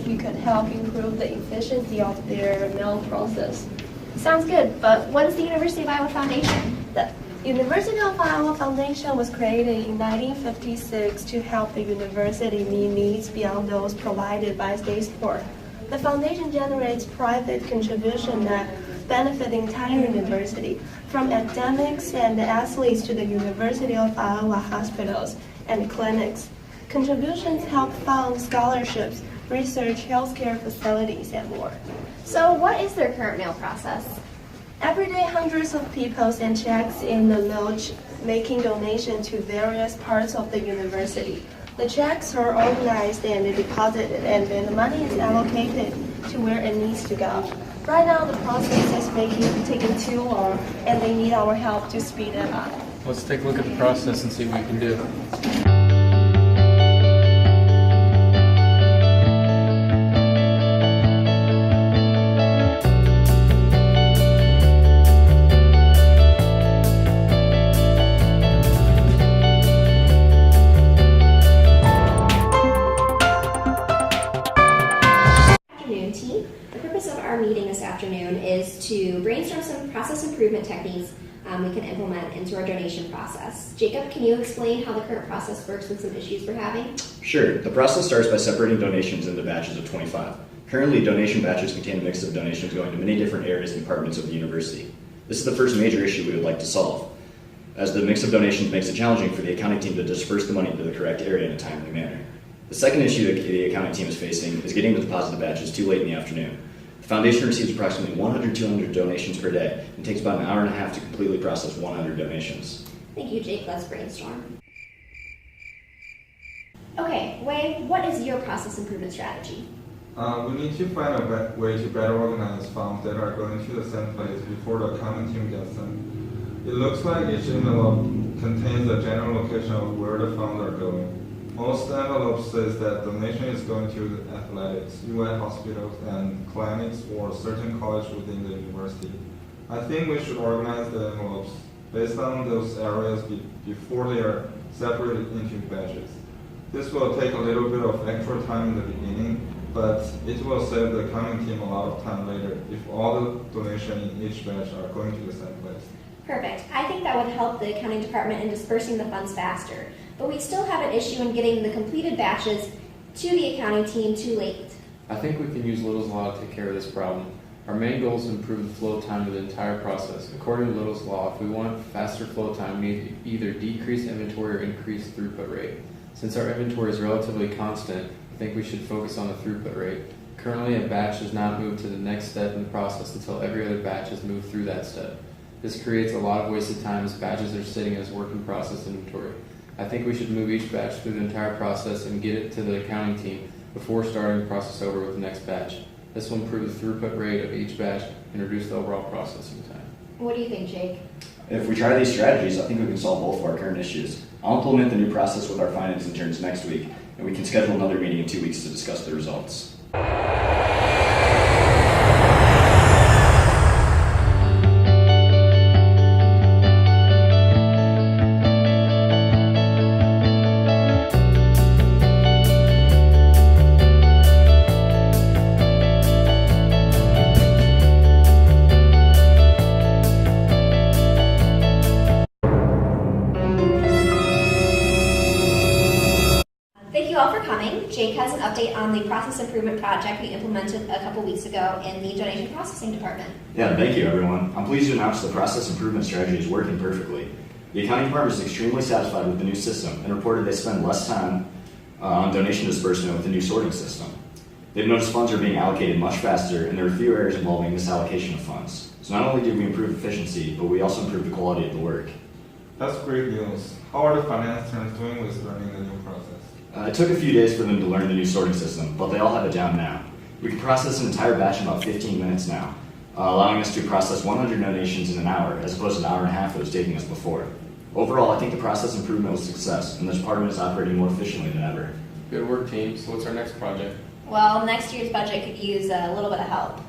we could help improve the efficiency of their mail process. Sounds good, but what is the University of Iowa Foundation? The University of Iowa Foundation was created in 1956 to help the university meet needs beyond those provided by state support. The foundation generates private contributions that benefit the entire university, from academics and athletes to the University of Iowa hospitals and clinics. Contributions help fund scholarships, research, healthcare facilities, and more. So what is their current mail process? Every day, hundreds of people send checks in the mail making donations to various parts of the university. The checks are organized and deposited, and then the money is allocated to where it needs to go. Right now, the process is taking too long, and they need our help to speed it up. Let's take a look at the process and see what we can do. The purpose of our meeting this afternoon is to brainstorm some process improvement techniques we can implement into our donation process. Jacob, can you explain how the current process works with some issues we're having? Sure. The process starts by separating donations into batches of 25. Currently, donation batches contain a mix of donations going to many different areas and departments of the university. This is the first major issue we would like to solve, as the mix of donations makes it challenging for the accounting team to disperse the money to the correct area in a timely manner. The second issue that the accounting team is facing is getting the deposited batches too late in the afternoon. The foundation receives approximately 100-200 donations per day and takes about an hour and a half to completely process 100 donations. Thank you, Jake. Let's brainstorm. Okay, Wei, what is your process improvement strategy? We need to find a way to better organize funds that are going to the same place before the accounting team gets them. It looks like each envelope contains a general location of where the funds are going. Most envelopes says that donation is going to the athletics, UN hospitals, and clinics or certain college within the university. I think we should organize the envelopes based on those areas before they are separated into batches. This will take a little bit of extra time in the beginning, but it will save the accounting team a lot of time later if all the donations in each batch are going to the same place. Perfect. I think that would help the accounting department in dispersing the funds faster, but we still have an issue in getting the completed batches to the accounting team too late. I think we can use Little's Law to take care of this problem. Our main goal is to improve the flow time of the entire process. According to Little's Law, if we want faster flow time, we need to either decrease inventory or increase throughput rate. Since our inventory is relatively constant, I think we should focus on the throughput rate. Currently, a batch does not move to the next step in the process until every other batch has moved through that step. This creates a lot of wasted time as batches are sitting as work in process inventory. I think we should move each batch through the entire process and get it to the accounting team before starting the process over with the next batch. This will improve the throughput rate of each batch and reduce the overall processing time. What do you think, Jake? If we try these strategies, I think we can solve both of our current issues. I'll implement the new process with our finance interns next week, and we can schedule another meeting in 2 weeks to discuss the results. Thank you all for coming. Jake has an update on the process improvement project we implemented a couple weeks ago in the donation processing department. Yeah, thank you, everyone. I'm pleased to announce the process improvement strategy is working perfectly. The accounting department is extremely satisfied with the new system and reported they spend less time on donation disbursement with the new sorting system. They've noticed funds are being allocated much faster, and there are few errors involving misallocation of funds. So not only did we improve efficiency, but we also improved the quality of the work. That's great news. How are the finance interns doing with learning the new process? It took a few days for them to learn the new sorting system, but they all have it down now. We can process an entire batch in about 15 minutes now, allowing us to process 100 donations in an hour, as opposed to an hour and a half it was taking us before. Overall, I think the process improvement was a success, and the department is operating more efficiently than ever. Good work, team. So what's our next project? Well, next year's budget could use a little bit of help.